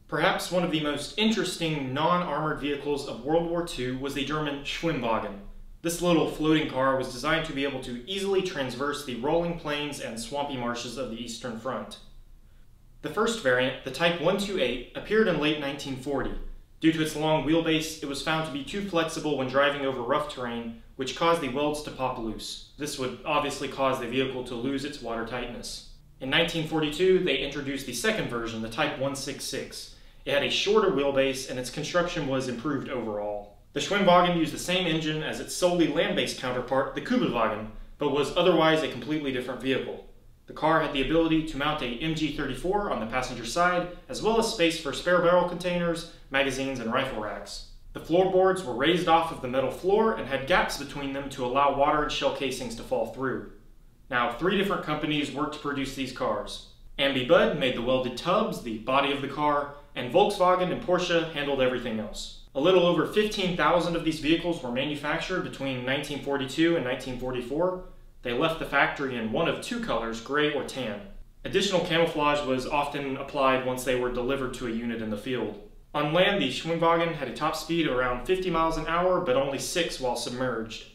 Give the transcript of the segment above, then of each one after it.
Perhaps one of the most interesting non-armored vehicles of World War II was the German Schwimmwagen. This little floating car was designed to be able to easily traverse the rolling plains and swampy marshes of the Eastern Front. The first variant, the Type 128, appeared in late 1940. Due to its long wheelbase, it was found to be too flexible when driving over rough terrain, which caused the welds to pop loose. This would obviously cause the vehicle to lose its watertightness. In 1942, they introduced the second version, the Type 166. It had a shorter wheelbase and its construction was improved overall. The Schwimmwagen used the same engine as its solely land-based counterpart, the Kugelwagen, but was otherwise a completely different vehicle. The car had the ability to mount a MG34 on the passenger side, as well as space for spare barrel containers, magazines, and rifle racks. The floorboards were raised off of the metal floor and had gaps between them to allow water and shell casings to fall through. Now, 3 different companies worked to produce these cars. Amphibious made the welded tubs, the body of the car, and Volkswagen and Porsche handled everything else. A little over 15,000 of these vehicles were manufactured between 1942 and 1944. They left the factory in one of 2 colors, gray or tan. Additional camouflage was often applied once they were delivered to a unit in the field. On land, the Schwimmwagen had a top speed of around 50 miles an hour, but only 6 while submerged.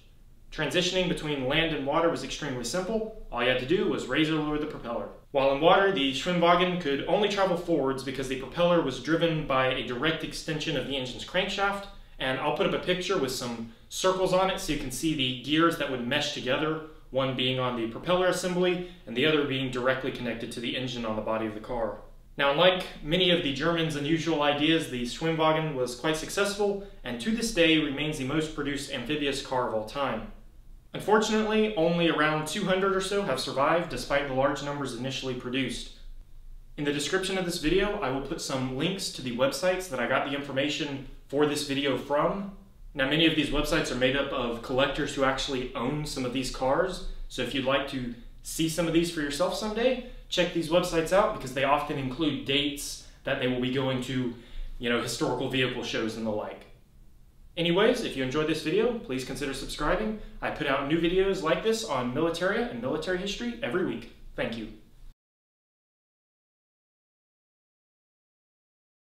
Transitioning between land and water was extremely simple. All you had to do was raise or lower the propeller. While in water, the Schwimmwagen could only travel forwards because the propeller was driven by a direct extension of the engine's crankshaft, and I'll put up a picture with some circles on it so you can see the gears that would mesh together, one being on the propeller assembly and the other being directly connected to the engine on the body of the car. Now, unlike many of the Germans' unusual ideas, the Schwimmwagen was quite successful and to this day remains the most produced amphibious car of all time. Unfortunately, only around 200 or so have survived despite the large numbers initially produced. In the description of this video, I will put some links to the websites that I got the information for this video from. Now, many of these websites are made up of collectors who actually own some of these cars, so if you'd like to see some of these for yourself someday, check these websites out because they often include dates that they will be going to, historical vehicle shows and the like. Anyways, if you enjoyed this video, please consider subscribing. I put out new videos like this on military and military history every week. Thank you.